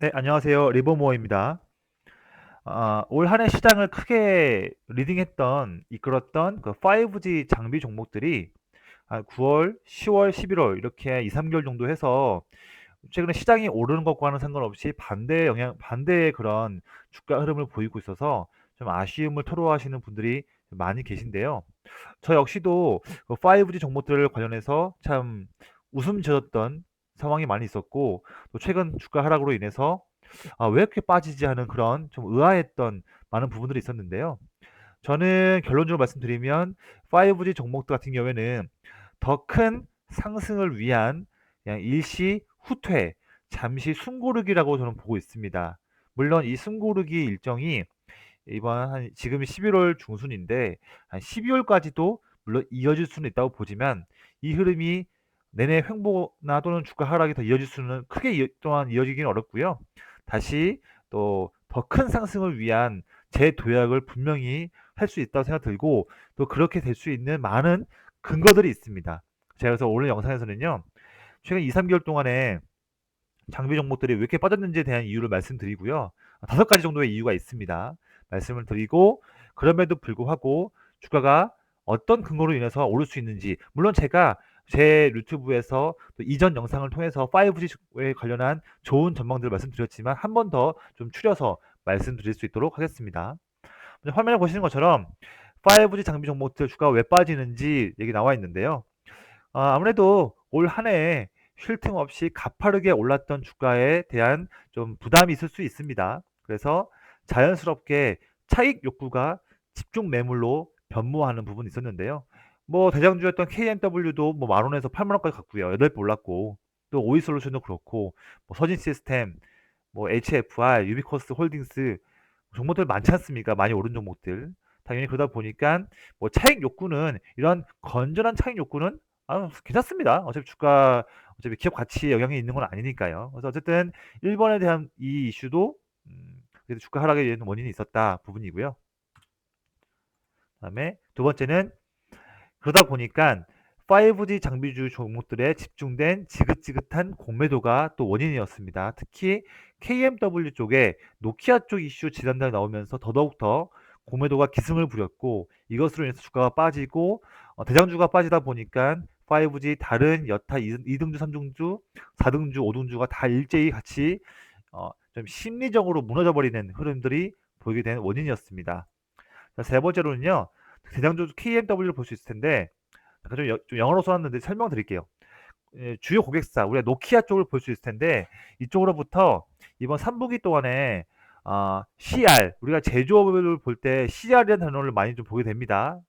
네, 안녕하세요. 리버모어입니다. 올 한 해 시장을 크게 이끌었던 그 5G 장비 종목들이 한 9월, 10월, 11월 이렇게 2, 3개월 정도 해서 최근에 시장이 오르는 것과는 상관없이 반대의 그런 주가 흐름을 보이고 있어서 좀 아쉬움을 토로하시는 분들이 많이 계신데요. 저 역시도 그 5G 종목들 관련해서 참 웃음 지었던 상황이 많이 있었고, 또 최근 주가 하락으로 인해서 왜 이렇게 빠지지 하는 그런 좀 의아했던 많은 부분들이 있었는데요. 저는 결론적으로 말씀드리면 5G 종목들 같은 경우에는 더 큰 상승을 위한 그냥 일시 후퇴, 잠시 숨고르기라고 저는 보고 있습니다. 물론 이 숨고르기 일정이 이번 한 지금이 11월 중순인데 한 12월까지도 물론 이어질 수는 있다고 보지만 이 흐름이 내내 횡보나 또는 주가 하락이 더 이어질 수는 또한 이어지기는 어렵고요. 다시 또 더 큰 상승을 위한 재도약을 분명히 할 수 있다고 생각 들고, 또 그렇게 될 수 있는 많은 근거들이 있습니다. 제가 그래서 오늘 영상에서는요, 최근 2, 3개월 동안에 장비 종목들이 왜 이렇게 빠졌는지에 대한 이유를 말씀드리고요. 5가지 정도의 이유가 있습니다. 말씀을 드리고, 그럼에도 불구하고 주가가 어떤 근거로 인해서 오를 수 있는지, 물론 제가 제 유튜브에서 또 이전 영상을 통해서 5G에 관련한 좋은 전망들을 말씀드렸지만 한 번 더 좀 추려서 말씀드릴 수 있도록 하겠습니다. 화면에 보시는 것처럼 5G 장비 종목들 주가가 왜 빠지는지 얘기 나와 있는데요. 아무래도 올 한 해 쉴 틈 없이 가파르게 올랐던 주가에 대한 좀 부담이 있을 수 있습니다. 그래서 자연스럽게 차익 욕구가 집중 매물로 변모하는 부분이 있었는데요. 뭐 대장주였던 KMW도 뭐 10,000원에서 80,000원까지 갔고요. 8배 올랐고, 또 오이솔루션도 그렇고, 뭐 서진 시스템, 뭐 HFR, 유비코스 홀딩스 종목들 많지 않습니까? 많이 오른 종목들. 당연히 그러다 보니까 뭐 차익 욕구는, 이런 건전한 차익 욕구는 괜찮습니다. 어차피 기업 가치에 영향이 있는 건 아니니까요. 그래서 어쨌든 1번에 대한 이 이슈도 그래도 주가 하락에 대한 원인이 있었다 부분이고요. 그다음에 두 번째는, 그러다 보니까 5G 장비주 종목들에 집중된 지긋지긋한 공매도가 또 원인이었습니다. 특히 KMW 쪽에 노키아 쪽 이슈 지난달 나오면서 더더욱더 공매도가 기승을 부렸고, 이것으로 인해서 주가가 빠지고, 대장주가 빠지다 보니까 5G 다른 여타 2등주, 3등주, 4등주, 5등주가 다 일제히 같이 좀 심리적으로 무너져 버리는 흐름들이 보이게 된 원인이었습니다. 자, 세 번째로는요, 대장주 KMW를 볼 수 있을 텐데, 잠깐 좀 영어로 써놨는데 설명드릴게요. 주요 고객사, 우리가 노키아 쪽을 볼 수 있을 텐데, 이쪽으로부터 이번 3분기 동안에 CR, 우리가 제조업을 볼 때 CR이라는 단어를 많이 좀 보게 됩니다.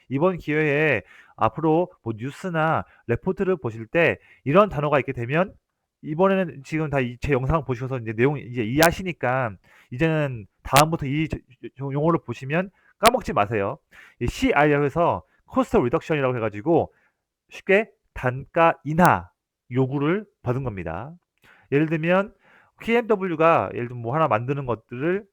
이번 기회에 앞으로 뭐 뉴스나 레포트를 보실 때 이런 단어가 있게 되면, 이번에는 지금 다 제 영상 보셔서 이제 내용 이제 이해하시니까 이제는 다음부터 이 용어를 보시면 까먹지 마세요. 이 CR이라고 해서 코스트 리덕션이라고 해가지고 쉽게 단가 인하 요구를 받은 겁니다. 예를 들면 KMW가 예를 들면 뭐 하나 만드는 것들을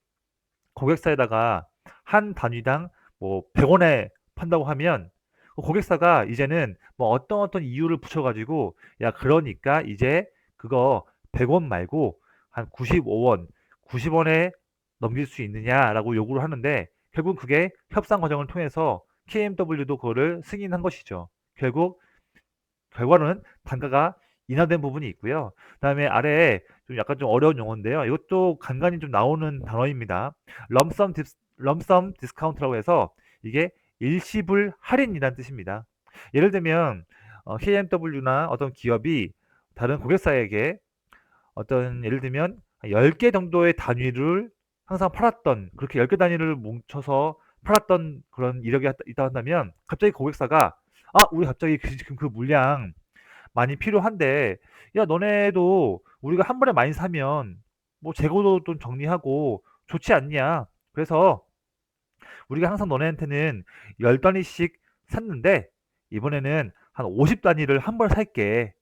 고객사에다가 한 단위당 뭐 100원에 판다고 하면, 그 고객사가 이제는 뭐 어떤 이유를 붙여가지고, 야 그러니까 이제 그거 100원 말고 한 95원, 90원에 넘길 수 있느냐라고 요구를 하는데, 결국 그게 협상 과정을 통해서 KMW도 그거를 승인한 것이죠. 결국 결과는 단가가 인하된 부분이 있고요. 그다음에 아래에 좀 약간 좀 어려운 용어인데요. 이것도 간간히 좀 나오는 단어입니다. 럼썸 디스카운트라고 해서 이게 일시불 할인이라는 뜻입니다. 예를 들면 KMW나 어떤 기업이 다른 고객사에게 어떤, 예를 들면 10개 정도의 단위를 항상 팔았던, 그렇게 10개 단위를 뭉쳐서 팔았던 그런 이력이 있다 한다면, 갑자기 고객사가 우리 갑자기 지금 그 물량 많이 필요한데, 야 너네도 우리가 한 번에 많이 사면 뭐 재고도 좀 정리하고 좋지 않냐. 그래서 우리가 항상 너네한테는 10단위씩 샀는데 이번에는 한 50단위를 한 번에 살게.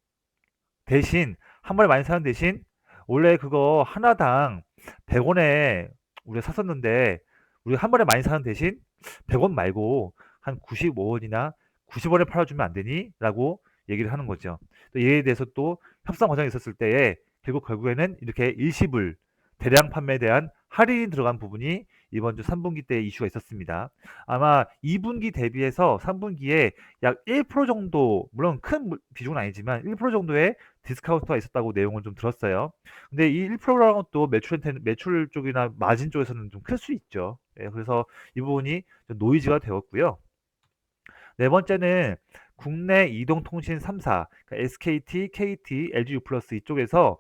대신 한 번에 많이 사는 대신 원래 그거 하나당 100원에 우리가 샀었는데, 우리가 한 번에 많이 사는 대신 100원 말고 한 95원이나 90원에 팔아주면 안 되니? 라고 얘기를 하는 거죠. 또 이에 대해서 또 협상 과정이 있었을 때에 결국에는 이렇게 일시불 대량 판매에 대한 할인이 들어간 부분이 이번 주 3분기 때 이슈가 있었습니다. 아마 2분기 대비해서 3분기에 약 1% 정도, 물론 큰 비중은 아니지만 1% 정도의 디스카운트가 있었다고 내용을 좀 들었어요. 근데 이 1%라는 것도 매출 쪽이나 마진 쪽에서는 좀 클 수 있죠. 예, 그래서 이 부분이 좀 노이즈가 되었고요. 네 번째는 국내 이동통신 3사, 그러니까 SKT, KT, LG U+ 이쪽에서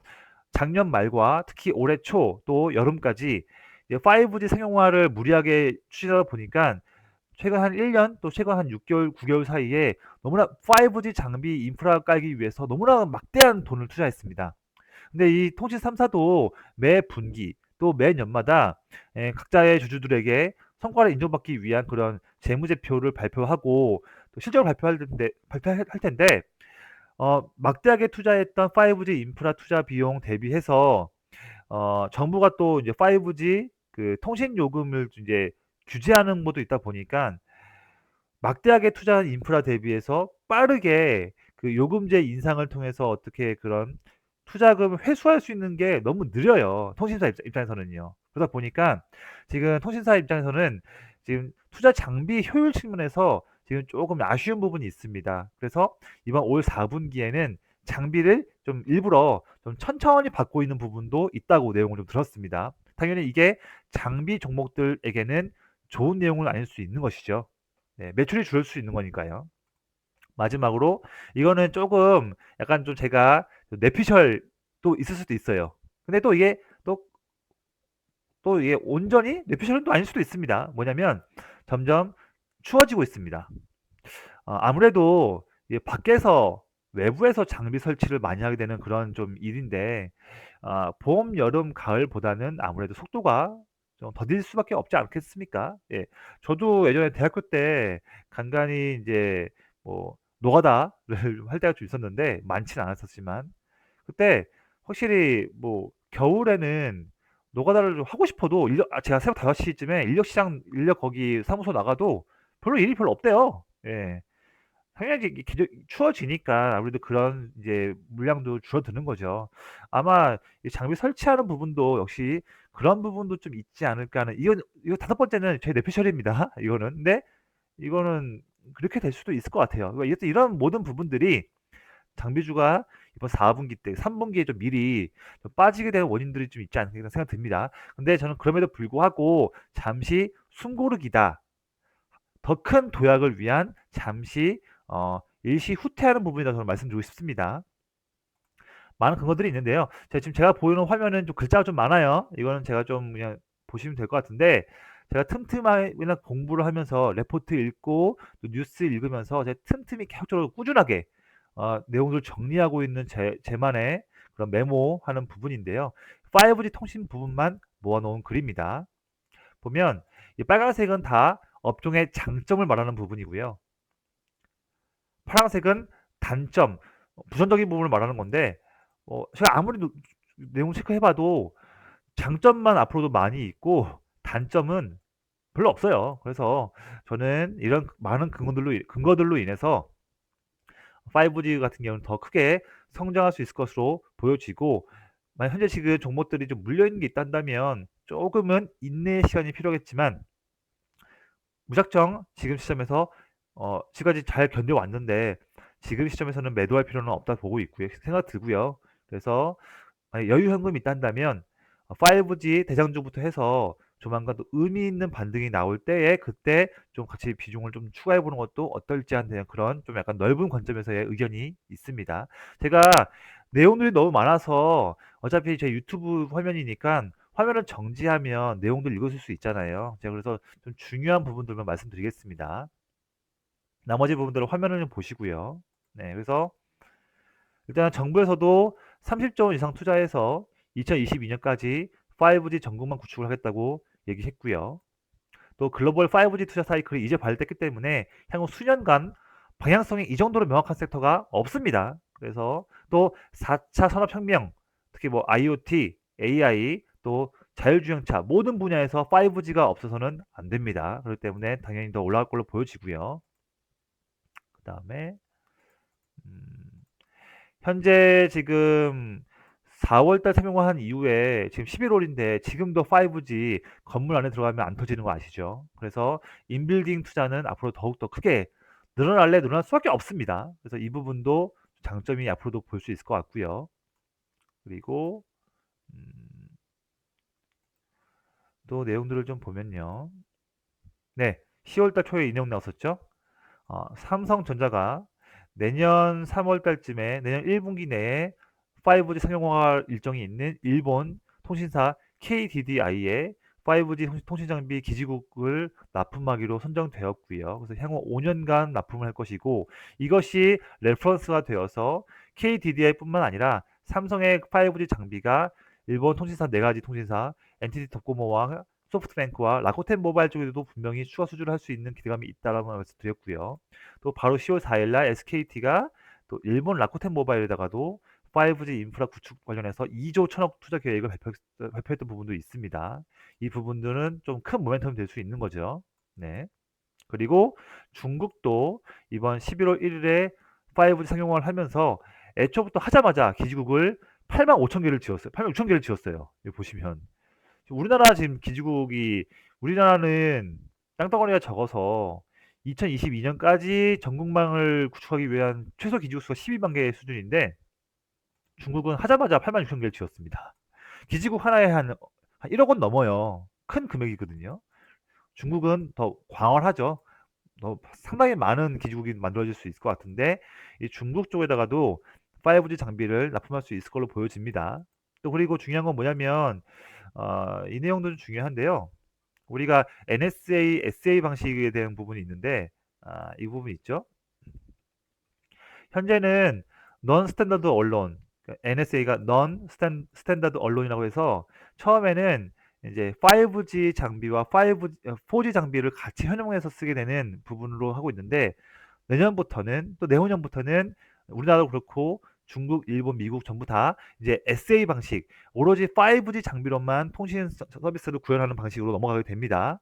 작년 말과 특히 올해 초 또 여름까지 5G 상용화를 무리하게 추진하다 보니까 최근 한 1년 또 최근 한 6개월, 9개월 사이에 너무나 5G 장비 인프라 깔기 위해서 너무나 막대한 돈을 투자했습니다. 근데 이 통신 3사도 매 분기 또 매년마다 각자의 주주들에게 성과를 인정받기 위한 그런 재무제표를 발표하고 또 실적을 발표할 텐데 막대하게 투자했던 5G 인프라 투자 비용 대비해서 정부가 또 이제 5G 그 통신 요금을 이제 규제하는 것도 있다 보니까 막대하게 투자한 인프라 대비해서 빠르게 그 요금제 인상을 통해서 어떻게 그런 투자금을 회수할 수 있는 게 너무 느려요. 통신사 입장에서는요. 그러다 보니까 지금 통신사 입장에서는 지금 투자 장비 효율 측면에서 지금 조금 아쉬운 부분이 있습니다. 그래서 이번 올 4분기에는 장비를 좀 일부러 좀 천천히 받고 있는 부분도 있다고 내용을 좀 들었습니다. 당연히 이게 장비 종목들에게는 좋은 내용은 아닐 수 있는 것이죠. 네, 매출이 줄을 수 있는 거니까요. 마지막으로 이거는 조금 약간 좀 제가 뇌피셜도 있을 수도 있어요. 근데 또 이게 또 이게 온전히 뇌피셜은 또 아닐 수도 있습니다. 뭐냐면 점점 추워지고 있습니다. 아무래도 이게 밖에서 외부에서 장비 설치를 많이 하게 되는 그런 좀 일인데 봄, 여름, 가을보다는 아무래도 속도가 좀 더딜 수밖에 없지 않겠습니까? 예. 저도 예전에 대학교 때 간간히 이제 뭐 노가다를 할 때가 좀 있었는데 많지는 않았었지만 그때 확실히 뭐 겨울에는 노가다를 좀 하고 싶어도 제가 새벽 5시쯤에 인력 거기 사무소 나가도 별로 일이 별로 없대요. 예. 당연히 이게 추워지니까 아무래도 그런 이제 물량도 줄어드는 거죠. 아마 이 장비 설치하는 부분도 역시 그런 부분도 좀 있지 않을까 하는 이거 다섯 번째는 제 뇌피셜입니다. 이거는. 근데 이거는 그렇게 될 수도 있을 것 같아요. 그러니까 이런 모든 부분들이 장비주가 이번 4분기 때 3분기에 좀 미리 좀 빠지게 되는 원인들이 좀 있지 않을까 생각 듭니다. 근데 저는 그럼에도 불구하고 잠시 숨고르기다. 더 큰 도약을 위한 잠시 일시 후퇴하는 부분이다 저는 말씀드리고 싶습니다. 많은 근거들이 있는데요. 제가 보이는 화면은 좀 글자가 좀 많아요. 이거는 제가 좀 그냥 보시면 될 것 같은데 제가 틈틈이 공부를 하면서 레포트 읽고 또 뉴스 읽으면서 제가 틈틈이 계속적으로 꾸준하게 내용들을 정리하고 있는 제만의 그런 메모하는 부분인데요. 5G 통신 부분만 모아놓은 글입니다. 보면 이 빨간색은 다 업종의 장점을 말하는 부분이고요. 파란색은 단점, 부정적인 부분을 말하는 건데 제가 아무리 내용 체크해봐도 장점만 앞으로도 많이 있고 단점은 별로 없어요. 그래서 저는 이런 많은 근거들로 인해서 5G 같은 경우는 더 크게 성장할 수 있을 것으로 보여지고 만약 현재 지금 종목들이 좀 물려있는 게 있다면 조금은 인내의 시간이 필요하겠지만 무작정 지금 시점에서 지금까지 잘 견뎌왔는데 지금 시점에서는 매도할 필요는 없다 보고 있고요. 생각 들고요. 그래서 만약 여유 현금이 있다면 5G 대장주부터 해서 조만간 또 의미 있는 반등이 나올 때에 그때 좀 같이 비중을 좀 추가해 보는 것도 어떨지 하는 그런 좀 약간 넓은 관점에서의 의견이 있습니다. 제가 내용들이 너무 많아서 어차피 제 유튜브 화면이니까 화면을 정지하면 내용들 읽으실 수 있잖아요. 제가 그래서 좀 중요한 부분들만 말씀드리겠습니다. 나머지 부분들은 화면을 좀 보시고요. 네, 그래서 일단 정부에서도 30조 원 이상 투자해서 2022년까지 5G 전국만 구축을 하겠다고 얘기했고요. 또 글로벌 5G 투자 사이클이 이제 발됐기 때문에 향후 수년간 방향성이 이 정도로 명확한 섹터가 없습니다. 그래서 또 4차 산업혁명, 특히 뭐 IoT, AI, 또 자율주행차 모든 분야에서 5G가 없어서는 안 됩니다. 그렇기 때문에 당연히 더 올라갈 걸로 보여지고요. 그 다음에 음, 현재 지금 4월 달 상용화한 이후에 지금 11월인데 지금도 5G 건물 안에 들어가면 안 터지는 거 아시죠? 그래서 인빌딩 투자는 앞으로 더욱더 크게 늘어날 수밖에 없습니다. 그래서 이 부분도 장점이 앞으로도 볼 수 있을 것 같고요. 그리고 음, 또 내용들을 좀 보면요. 네, 10월 달 초에 이 내용 나왔었죠. 삼성전자가 내년 3월 달쯤에 내년 1분기 내에 5G 상용화 일정이 있는 일본 통신사 KDDI의 5G 통신 장비 기지국을 납품하기로 선정되었고요. 그래서 향후 5년간 납품을 할 것이고 이것이 레퍼런스가 되어서 KDDI뿐만 아니라 삼성의 5G 장비가 일본 통신사 네 가지 통신사 NTT 도코모와 소프트뱅크와 라코텐 모바일 쪽에도 분명히 추가 수주를 할 수 있는 기대감이 있다라고 말씀드렸고요. 또 바로 10월 4일 날 SKT가 또 일본 라코텐 모바일에다가도 5G 인프라 구축 관련해서 2조 1천억 투자 계획을 발표했던 부분도 있습니다. 이 부분들은 좀 큰 모멘텀이 될 수 있는 거죠. 네. 그리고 중국도 이번 11월 1일에 5G 상용화를 하면서 애초부터 하자마자 기지국을 8만 5천 개를 지었어요. 8만 6천 개를 지었어요. 여기 보시면. 우리나라 지금 기지국이 우리나라는 땅덩어리가 적어서 2022년까지 전국망을 구축하기 위한 최소 기지국 수가 12만 개 수준인데 중국은 하자마자 8만 6천 개를 지었습니다. 기지국 하나에 한 1억 원 넘어요. 큰 금액이거든요. 중국은 더 광활하죠. 상당히 많은 기지국이 만들어질 수 있을 것 같은데 이 중국 쪽에다가도 5G 장비를 납품할 수 있을 걸로 보여집니다. 또 그리고 중요한 건 뭐냐면 이 내용도 좀 중요한데요. 우리가 NSA, SA 방식에 대한 부분이 있는데 이 부분이 있죠. 현재는 non 스탠다드 언론, NSA가 non 스탠다드 언론이라고 해서 처음에는 이제 5G 장비와 4G 장비를 같이 현용해서 쓰게 되는 부분으로 하고 있는데 내년부터는 또 내후년부터는 우리나라도 그렇고 중국, 일본, 미국 전부 다 이제 SA 방식, 오로지 5G 장비로만 통신 서비스를 구현하는 방식으로 넘어가게 됩니다.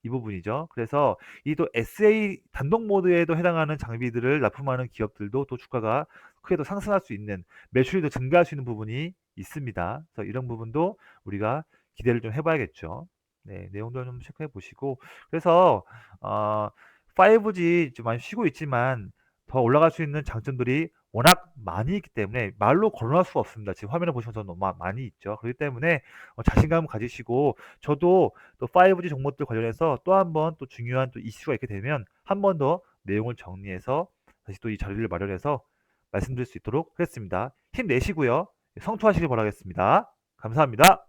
이 부분이죠. 그래서 이 또 SA 단독 모드에도 해당하는 장비들을 납품하는 기업들도 또 주가가 크게 더 상승할 수 있는 매출이 더 증가할 수 있는 부분이 있습니다. 그래서 이런 부분도 우리가 기대를 좀 해봐야겠죠. 네, 내용도 좀 체크해 보시고 그래서 어, 5G 좀 많이 쉬고 있지만 더 올라갈 수 있는 장점들이 워낙 많이 있기 때문에 말로 거론할 수가 없습니다. 지금 화면에 보시면서 너무 많이 있죠. 그렇기 때문에 자신감을 가지시고 저도 또 5G 종목들 관련해서 또 한 번 또 중요한 또 이슈가 있게 되면 한 번 더 내용을 정리해서 다시 또 이 자리를 마련해서 말씀드릴 수 있도록 하겠습니다. 힘내시고요. 성투하시길 바라겠습니다. 감사합니다.